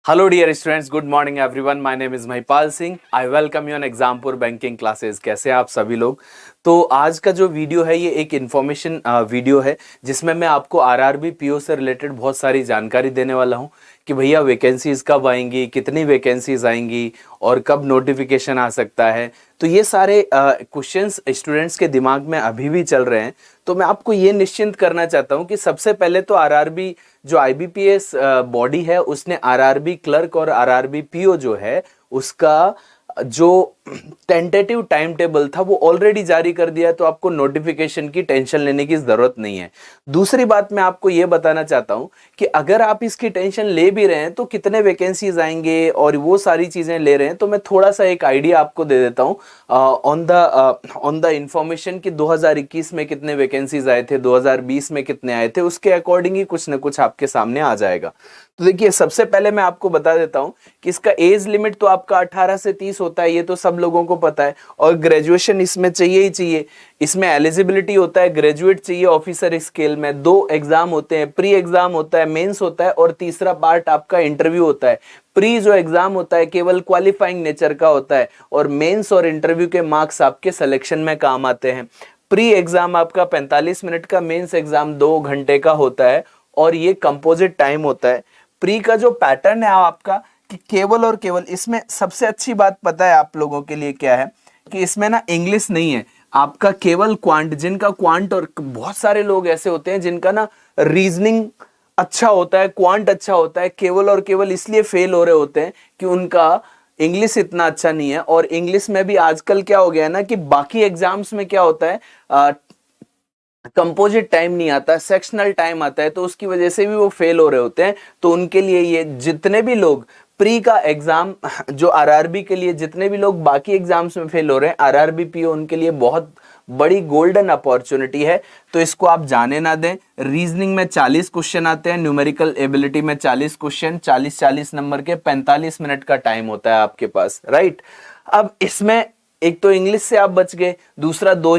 Hello dear students, good morning everyone. My name is Mahipal Singh. I welcome you on Exampur Banking Classes. कैसे हैं आप सभी लोग? तो आज का जो वीडियो है ये एक इन्फॉर्मेशन वीडियो है जिसमें मैं आपको आरआरबी पीओ से रिलेटेड बहुत सारी जानकारी देने वाला हूं कि भैया वैकेंसीज कब आएंगी, कितनी वैकेंसीज आएंगी और कब नोटिफिकेशन आ सकता है। तो ये सारे क्वेश्चंस स्टूडेंट्स के दिमाग में अभी भी चल रहे हैं। तो मैं आपको ये निश्चिंत करना चाहता हूं कि सबसे पहले तो आरआरबी जो आईबीपीएस बॉडी है उसने आरआरबी क्लर्क और आरआरबी पीओ जो है उसका जो टेंटेटिव टाइम टेबल था वो ऑलरेडी जारी कर दिया है, तो आपको नोटिफिकेशन की टेंशन लेने की जरूरत नहीं है। दूसरी बात मैं आपको ये बताना चाहता हूं कि अगर आप इसकी टेंशन ले भी रहे हैं तो कितने वैकेंसीज आएंगे और वो सारी चीजें ले रहे हैं, तो मैं थोड़ा सा एक आइडिया आपको दे देता हूं ऑन द इंफॉर्मेशन कि 2021 में कितने वैकेंसीज आए थे, 2020 में कितने आए थे, उसके अकॉर्डिंग ही कुछ ना कुछ आपके सामने आ जाएगा। तो देखिए सबसे पहले मैं आपको बता देता हूं कि इसका एज लिमिट तो आपका 18 से 30 होता है, ये तो सब लोगों को पता है, और ग्रेजुएशन इसमें चाहिए ही चाहिए। इसमें एलिजिबिलिटी होता है, ग्रेजुएट चाहिए ऑफिसर स्केल में। 2 एग्जाम होते हैं, प्री एग्जाम होता है, मेंस होता है, और तीसरा पार्ट आपका इंटरव्यू होता है। प्री जो एग्जाम होता है केवल क्वालिफाइंग नेचर का होता है, और मेंस और इंटरव्यू के मार्क्स आपके सिलेक्शन में काम आते हैं। प्री एग्जाम आपका 45 मिनट का, मेंस एग्जाम 2 घंटे का होता है, और ये कंपोजिट टाइम होता है। प्री का जो पैटर्न है आपका कि केवल और केवल, इसमें सबसे अच्छी बात पता है आप लोगों के लिए क्या है कि इसमें ना इंग्लिश नहीं है आपका, केवल क्वांट। जिनका क्वांट, और बहुत सारे लोग ऐसे होते हैं जिनका ना रीजनिंग अच्छा होता है, क्वांट अच्छा होता है, केवल और केवल इसलिए फेल हो रहे होते हैं कि उनका इंग्लिश इतना अच्छा नहीं है। और इंग्लिश में भी आजकल क्या हो गया है ना कि बाकी एग्जाम्स में क्या होता है, कंपोजिट टाइम नहीं आता, सेक्शनल टाइम आता है, तो उसकी वजह से भी वो फेल हो रहे होते हैं। तो उनके लिए ये जितने भी लोग प्री का एग्जाम जो आरआरबी के लिए, जितने भी लोग बाकी एग्जाम्स में फेल हो रहे हैं, आरआरबी पीओ उनके लिए बहुत बड़ी गोल्डन अपॉर्चुनिटी है। तो इसको आप जाने ना दें। रीजनिंग में 40 क्वेश्चन आते हैं, न्यूमेरिकल एबिलिटी में 40 क्वेश्चन, 40-40 नंबर के, 45 मिनट का टाइम होता है आपके पास, राइट। अब इसमें एक तो इंग्लिश से आप बच गए, दूसरा दो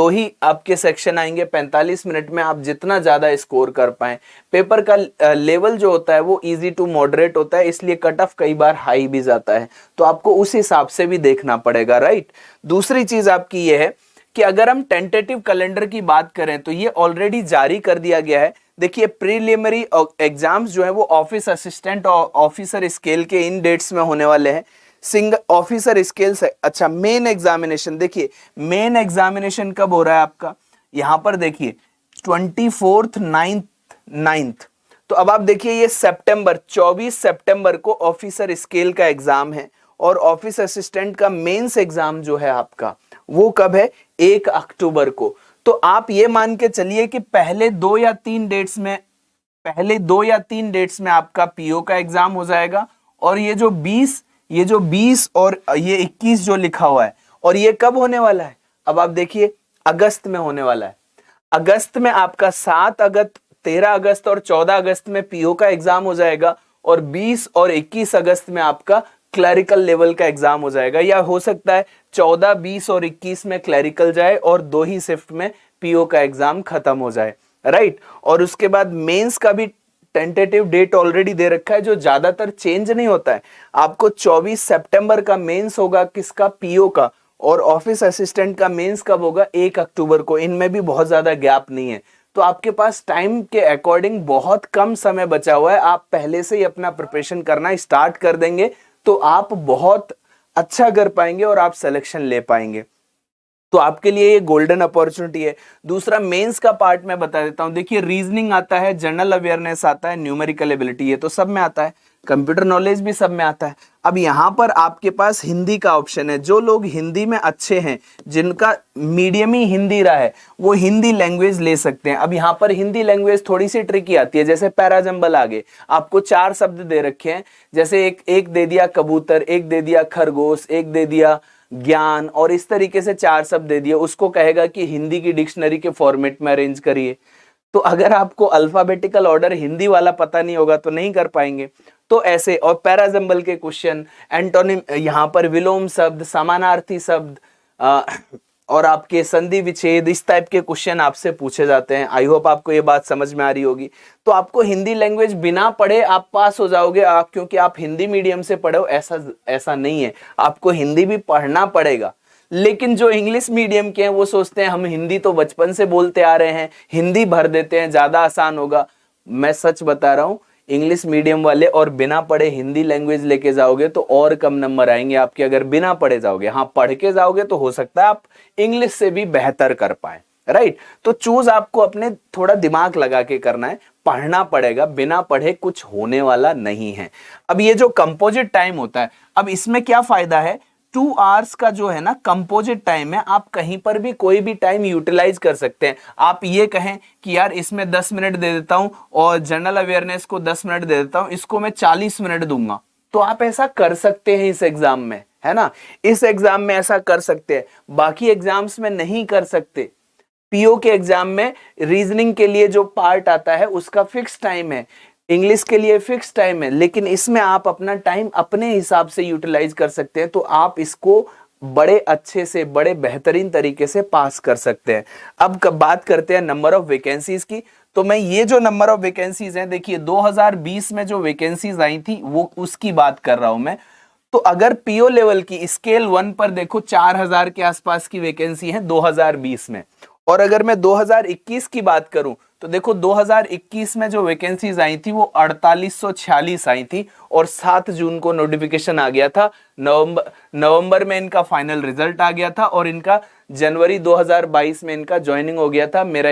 ही आपके सेक्शन आएंगे 45 मिनट में। आप जितना ज्यादा स्कोर कर पाए, पेपर का लेवल जो होता है वो इजी टू मॉडरेट होता है, इसलिए कट ऑफ कई बार हाई भी जाता है, तो आपको उस हिसाब से भी देखना पड़ेगा, राइट। दूसरी चीज आपकी ये है कि अगर हम टेंटेटिव कैलेंडर की बात करें तो ये ऑलरेडी जारी कर दिया गया है। देखिए प्रीलिमिनरी एग्जाम्स जो है वो ऑफिस असिस्टेंट और ऑफिसर स्केल के इन डेट्स में होने वाले हैं। सिंगल ऑफिसर स्केल से, अच्छा मेन एग्जामिनेशन, देखिए मेन एग्जामिनेशन कब हो रहा है आपका, यहां पर देखिए 24th 9th। तो अब आप देखिए ये सितंबर 24 सितंबर को ऑफिसर स्केल का एग्जाम है, और ऑफिस असिस्टेंट का मेंस एग्जाम जो है आपका वो कब है, 1 अक्टूबर को। तो आप ये मान के चलिए कि पहले 2 या 3 डेट्स में आपका पीओ का एग्जाम हो जाएगा, और ये जो 20 और ये 21 जो लिखा हुआ है, और ये कब होने वाला है, अब आप देखिए अगस्त में होने वाला है। अगस्त में आपका 7 अगस्त, 13 अगस्त और 14 अगस्त में पीओ का एग्जाम हो जाएगा, और 20 और 21 अगस्त में आपका क्लरिकल लेवल का एग्जाम हो जाएगा। या हो सकता है 14, 20 और 21 में क्लरिकल जाए और 2 ही शिफ्ट में पीओ का एग्जाम खत्म हो जाए, राइट। और उसके बाद मेंस का भी टेंटेटिव डेट ऑलरेडी दे रखा है, जो ज्यादातर चेंज नहीं होता है। आपको 24 सितंबर का मेंस होगा किसका, पीओ का, और ऑफिस असिस्टेंट का मेंस कब होगा, 1 अक्टूबर को। इनमें भी बहुत ज्यादा गैप नहीं है, तो आपके पास टाइम के अकॉर्डिंग बहुत कम समय बचा हुआ है। आप पहले से ही अपना प्रिपरेशन करना स्टार्ट कर देंगे तो आप बहुत अच्छा कर पाएंगे और आप सिलेक्शन ले पाएंगे। तो आपके लिए ये गोल्डन अपॉर्चुनिटी है। दूसरा मेंस का पार्ट मैं बता देता हूं। देखिए रीजनिंग आता है, जनरल अवेयरनेस आता है, न्यूमेरिकल एबिलिटी, ये तो सब में आता है, कंप्यूटर नॉलेज भी सब में आता है। अब यहां पर आपके पास हिंदी का ऑप्शन है। जो लोग हिंदी में अच्छे हैं, जिनका मीडियम ही हिंदी रहा है, वो हिंदी लैंग्वेज ले सकते हैं। अब यहां पर हिंदी लैंग्वेज थोड़ी सी ट्रिकी आती है, जैसे पैराजंबल आगे आपको 4 शब्द दे रखे हैं, जैसे एक दे दिया कबूतर, एक दे दिया खरगोश, एक दे दिया ज्ञान, और इस तरीके से 4 शब्द दे दिए। उसको कहेगा कि हिंदी की डिक्शनरी के फॉर्मेट में अरेंज करिए। तो अगर आपको अल्फाबेटिकल ऑर्डर हिंदी वाला पता नहीं होगा तो नहीं कर पाएंगे। तो ऐसे, और पैराजंबल के क्वेश्चन, एंटोनिम, यहां पर विलोम शब्द, समानार्थी शब्द, और आपके संधि विच्छेद इस टाइप के क्वेश्चन आपसे पूछे जाते हैं। आई होप आपको ये बात समझ में आ रही होगी। तो आपको हिंदी लैंग्वेज बिना पढ़े आप पास हो जाओगे, क्योंकि आप हिंदी मीडियम से पढ़े हो, ऐसा नहीं है। आपको हिंदी भी पढ़ना पड़ेगा। लेकिन जो इंग्लिश मीडियम के हैं वो सोचते हैं हम हिंदी तो बचपन से बोलते आ रहे हैं, हिंदी भर देते हैं, ज्यादा आसान होगा। मैं सच बता रहा हूं, इंग्लिश मीडियम वाले और बिना पढ़े हिंदी लैंग्वेज लेके जाओगे तो और कम नंबर आएंगे आपके, अगर बिना पढ़े जाओगे। हाँ, पढ़ के जाओगे तो हो सकता है आप इंग्लिश से भी बेहतर कर पाए, राइट। तो चूज आपको अपने थोड़ा दिमाग लगा के करना है, पढ़ना पड़ेगा, बिना पढ़े कुछ होने वाला नहीं है। अब ये जो कंपोजिट टाइम होता है, अब इसमें क्या फायदा है, 2 आवर्स का जो है ना कंपोजिट टाइम है, आप कहीं पर भी कोई भी टाइम यूटिलाइज कर सकते हैं। आप ये कहें कि यार इसमें 10 मिनट दे देता हूं और जनरल अवेयरनेस को 10 मिनट दे देता हूं, इसको मैं 40 मिनट दूंगा, तो आप ऐसा कर सकते हैं इस एग्जाम में, है ना। इस एग्जाम में ऐसा कर सकते हैं, बाकी एग्जाम्स में नहीं कर सकते। पीओ के एग्जाम में रीजनिंग के लिए जो पार्ट आता है उसका फिक्स टाइम है, इंग्लिश के लिए फिक्स टाइम है, लेकिन इसमें आप अपना टाइम अपने हिसाब से यूटिलाइज कर सकते हैं, तो आप इसको बड़े अच्छे से, बड़े बेहतरीन तरीके से पास कर सकते हैं। अब कब बात करते हैं नंबर ऑफ वैकेंसीज की, तो मैं ये जो नंबर ऑफ वैकेंसीज हैं, देखिए 2020 में जो वैकेंसीज आई थी वो उसकी बात कर रहा हूं मैं। तो अगर पीओ लेवल की स्केल 1 पर देखो 4000 के आसपास की वैकेंसी है 2020 में, और अगर मैं 2021 की बात करूं तो देखो 2021 में जो वैकेंसीज आई थी वो 4846 आई थी, और 7 जून को नोटिफिकेशन आ गया था। नवंबर में इनका फाइनल रिजल्ट आ गया था, और इनका जनवरी 2022 में इनका ज्वाइनिंग हो गया था। मेरा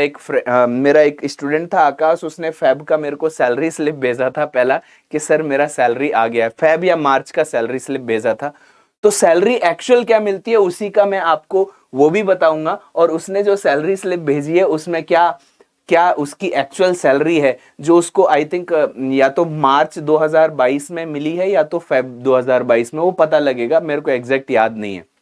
एक स्टूडेंट था आकाश, उसने फेब का मेरे को सैलरी स्लिप भेजा था पहला, कि सर मेरा सैलरी आ गया है। फेब या मार्च का सैलरी स्लिप भेजा था। तो सैलरी एक्चुअल क्या मिलती है उसी का मैं आपको वो भी बताऊंगा, और उसने जो सैलरी स्लिप भेजी है उसमें क्या क्या उसकी एक्चुअल सैलरी है, जो उसको आई थिंक या तो मार्च 2022 में मिली है या तो फेब 2022 में, वो पता लगेगा, मेरे को एग्जैक्ट याद नहीं है।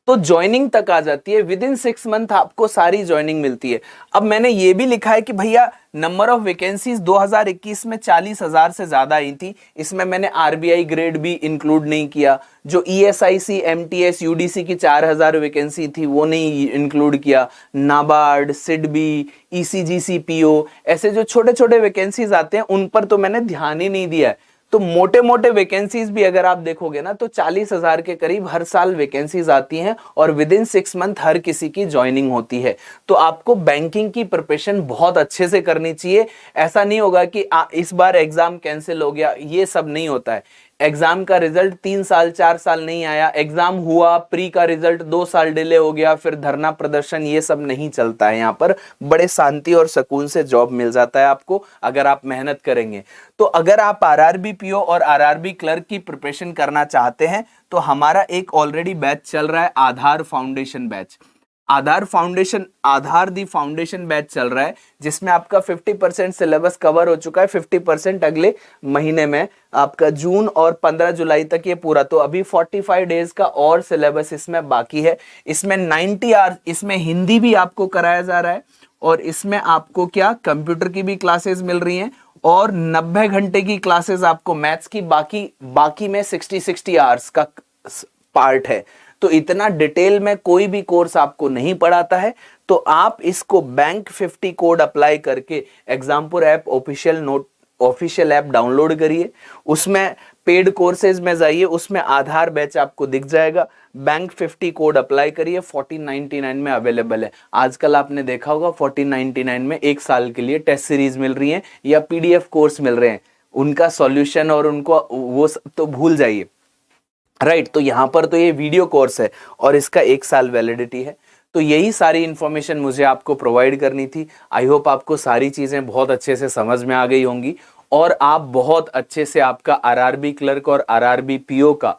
तो ज्वाइनिंग तक आ जाती है, विद इन 6 मंथ आपको सारी ज्वाइनिंग मिलती है। अब मैंने ये भी लिखा है कि भैया नंबर ऑफ वैकेंसीज 2021 में 40,000 से ज्यादा आई थी, इसमें मैंने आरबीआई ग्रेड भी इंक्लूड नहीं किया। जो ईएसआईसी, एमटीएस, यूडीसी की 4000 वैकेंसी थी वो नहीं इंक्लूड किया। नाबार्ड, सिडबी, ईसीजीसी, पीओ, ऐसे जो छोटे छोटे वैकेंसीज आते हैं उन पर तो मैंने ध्यान ही नहीं दिया है। तो मोटे मोटे वैकेंसीज भी अगर आप देखोगे ना तो 40,000 के करीब हर साल वैकेंसीज आती हैं, और विद इन 6 मंथ हर किसी की ज्वाइनिंग होती है। तो आपको बैंकिंग की प्रिपरेशन बहुत अच्छे से करनी चाहिए। ऐसा नहीं होगा कि इस बार एग्जाम कैंसिल हो गया, ये सब नहीं होता है। एग्जाम का रिजल्ट 3 साल 4 साल नहीं आया, एग्जाम हुआ, प्री का रिजल्ट 2 साल डिले हो गया, फिर धरना प्रदर्शन, ये सब नहीं चलता है। यहाँ पर बड़े शांति और सुकून से जॉब मिल जाता है आपको, अगर आप मेहनत करेंगे। तो अगर आप आरआरबी पीओ और आरआरबी क्लर्क की प्रिपरेशन करना चाहते हैं तो हमारा एक ऑलरेडी बैच चल रहा है, Aadhaar foundation batch. Aadhaar the foundation batch चल रहा है, जिसमें आपका 50% सिलेबस कवर हो चुका है, 50% अगले महीने में, आपका जून और 15 जुलाई तक ये पूरा। तो अभी 45 डेज का और सिलेबस इसमें बाकी है। इसमें 90 आवर्स, इसमें हिंदी भी आपको कराया जा रहा है, और इसमें आपको क्या कंप्यूटर की भी क्लासेस मिल रही हैं, और 90 घंटे की क्लासेस आपको मैथ्स की, बाकी में 60 आवर्स का पार्ट है। तो इतना डिटेल में कोई भी कोर्स आपको नहीं पढ़ाता है। तो आप इसको बैंक 50 कोड अप्लाई करके Exampur app official app download करिए, उसमें पेड कोर्सेज में जाइए, उसमें आधार बैच आपको दिख जाएगा। बैंक 50 कोड अप्लाई करिए, 1499 में अवेलेबल है। आजकल आपने देखा होगा 1499 में 1 साल के लिए टेस्ट सीरीज मिल रही है या पीडीएफ कोर्स मिल रहे हैं, उनका सॉल्यूशन और उनको वो तो भूल जाइए, राइट। तो यहाँ पर तो ये वीडियो कोर्स है और इसका 1 साल वैलिडिटी है। तो यही सारी इंफॉर्मेशन मुझे आपको प्रोवाइड करनी थी। आई होप आपको सारी चीज़ें बहुत अच्छे से समझ में आ गई होंगी, और आप बहुत अच्छे से आपका आरआरबी क्लर्क और आरआरबी पीओ का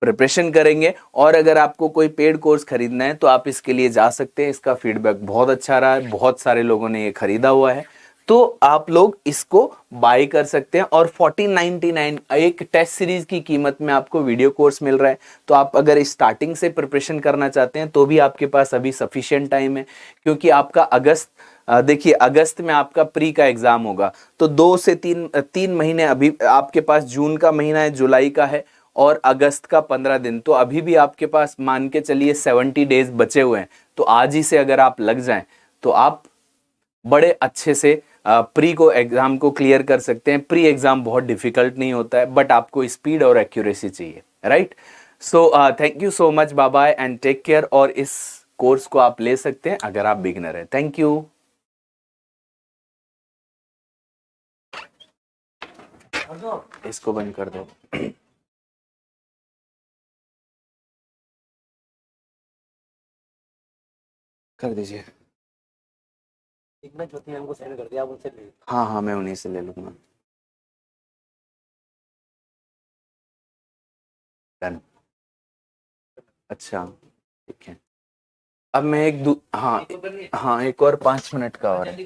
प्रिपरेशन करेंगे। और अगर आपको कोई पेड कोर्स खरीदना है तो आप इसके लिए जा सकते हैं, इसका फीडबैक बहुत अच्छा रहा है, बहुत सारे लोगों ने ये खरीदा हुआ है, तो आप लोग इसको बाय कर सकते हैं। और 1499 एक टेस्ट सीरीज की कीमत में आपको वीडियो कोर्स मिल रहा है। तो आप अगर स्टार्टिंग से प्रिपरेशन करना चाहते हैं तो भी आपके पास अभी सफिशिएंट टाइम है, क्योंकि आपका देखिए अगस्त में आपका प्री का एग्जाम होगा, तो 2 से 3 महीने अभी आपके पास, जून का महीना है, जुलाई का है, और अगस्त का 15 दिन, तो अभी भी आपके पास मान के चलिए 70 डेज बचे हुए हैं। तो आज ही से अगर आप लग जाएं तो आप बड़े अच्छे से प्री को एग्जाम को क्लियर कर सकते हैं। प्री एग्जाम बहुत डिफिकल्ट नहीं होता है, बट आपको स्पीड और एक्यूरेसी चाहिए, right. So thank you so much, bye bye and take care. और इस कोर्स को आप ले सकते हैं अगर आप बिगिनर हैं। Thank you. इसको बंद कर दो। कर दीजिए। एक मैं ज्योति मैम को सेंड कर दिया, आप उनसे ले। हाँ हाँ, मैं उन्हीं से ले लूंगा। डन। अच्छा ठीक है। अब मैं हाँ हाँ, एक और 5 मिनट का और है।